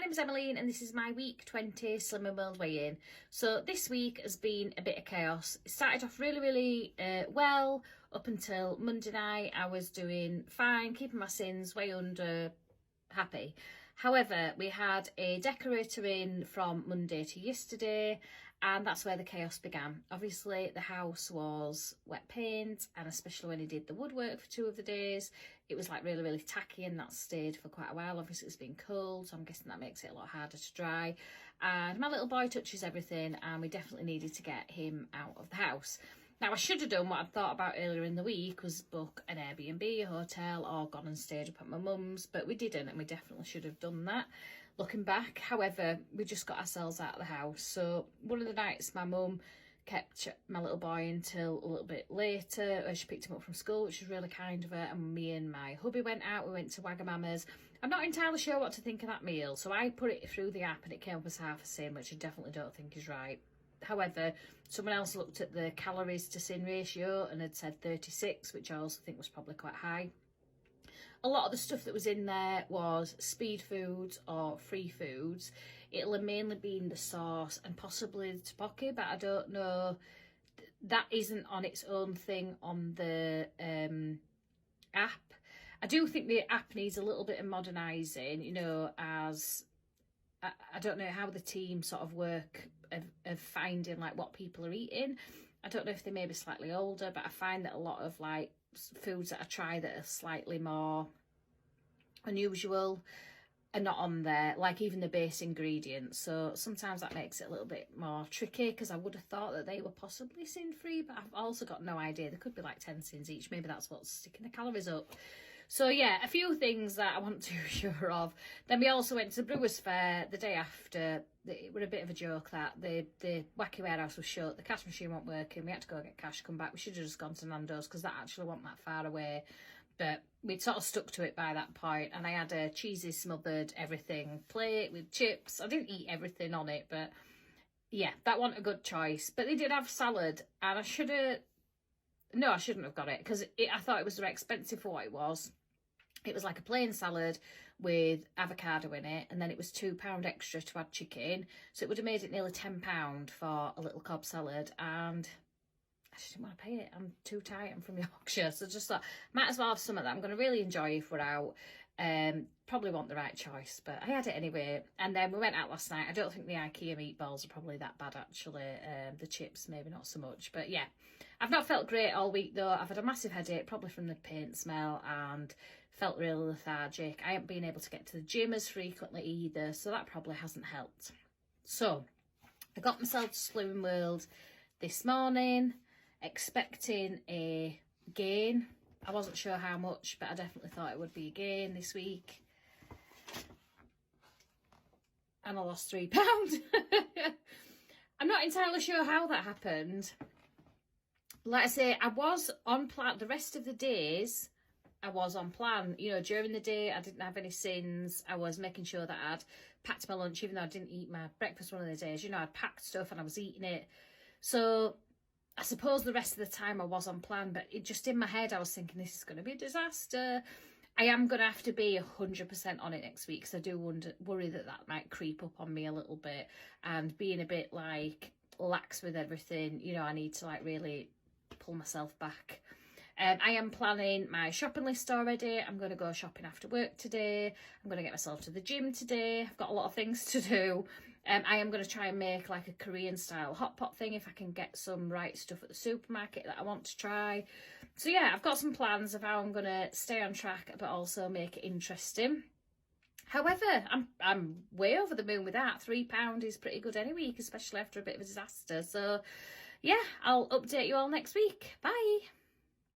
name is Emmeline and this is my week 20 Slimming World weigh-in. So this week has been a bit of chaos. It started off really well. Up until Monday night I was doing fine, keeping my sins way under, happy. However, we had a decorator in from Monday to yesterday and that's where the chaos began. Obviously the house was wet paint, and especially when he did the woodwork for 2 of the days, it was like really tacky, and that stayed for quite a while. Obviously it's been cold, so I'm guessing that makes it a lot harder to dry. And my little boy touches everything and we definitely needed to get him out of the house. Now I should have done what I'd thought about earlier in the week, was book an Airbnb, a hotel, or gone and stayed up at my mum's, but we didn't, and we definitely should have done that looking back. However, we just got ourselves out of the house. So one of the nights my mum kept my little boy until a little bit later. She picked him up from school, which was really kind of her, and me and my hubby went out. We went to Wagamama's. I'm not entirely sure what to think of that meal, so I put it through the app and it came up as half a sin, which I definitely don't think is right. However, someone else looked at the calories to sin ratio and had said 36, which I also think was probably quite high. A lot of the stuff that was in there was speed foods or free foods. It'll have mainly been the sauce and possibly the tteokbokki, but I don't know. That isn't on its own thing on the app. I do think the app needs a little bit of modernising, you know, as I don't know how the team sort of work of finding like what people are eating. I don't know if they may be slightly older, but I find that a lot of like foods that I try that are slightly more unusual are not on there, like even the base ingredients. So sometimes that makes it a little bit more tricky, because I would have thought that they were possibly sin free, but I've also got no idea. They could be like 10 sins each. Maybe that's what's sticking the calories up. So yeah, a few things that I wasn't too sure of. Then we also went to the Brewers Fair the day after. It was a bit of a joke that the Wacky Warehouse was shut, the cash machine wasn't working, we had to go get cash, come back. We should have just gone to Nando's because that actually wasn't that far away. But we'd sort of stuck to it by that point, and I had a cheesy smothered everything plate with chips. I didn't eat everything on it, but yeah, that wasn't a good choice. But they did have salad, and I shouldn't have got it, because I thought it was very expensive for what it was. It was like a plain salad with avocado in it, and then it was £2 extra to add chicken. So it would have made it nearly £10 for a little Cobb salad, and I just didn't want to pay it. I'm too tight, I'm from Yorkshire. So just thought, might as well have some of that. I'm going to really enjoy if we're out. Probably wasn't the right choice, but I had it anyway. And then we went out last night. I don't think the IKEA meatballs are probably that bad, actually. The chips, maybe not so much. But yeah, I've not felt great all week, though. I've had a massive headache, probably from the paint smell, and felt really lethargic. I haven't been able to get to the gym as frequently either, so that probably hasn't helped. So I got myself to Slimming World this morning, expecting a gain. I wasn't sure how much, but I definitely thought it would be a gain this week. And I lost £3. I'm not entirely sure how that happened. Like I say, I was on plan. The rest of the days, I was on plan. You know, during the day, I didn't have any sins. I was making sure that I'd packed my lunch, even though I didn't eat my breakfast one of the days. You know, I'd packed stuff and I was eating it. So I suppose the rest of the time I was on plan, but it just in my head, I was thinking this is going to be a disaster. I am going to have to be 100% on it next week, because I do worry that that might creep up on me a little bit, and being a bit like lax with everything, you know, I need to like really pull myself back. I am planning my shopping list already. I'm going to go shopping after work today. I'm going to get myself to the gym today. I've got a lot of things to do. I am going to try and make like a Korean style hot pot thing if I can get some right stuff at the supermarket that I want to try. So yeah, I've got some plans of how I'm going to stay on track but also make it interesting. However, I'm way over the moon with that. £3 is pretty good any week, especially after a bit of a disaster. So yeah, I'll update you all next week. Bye.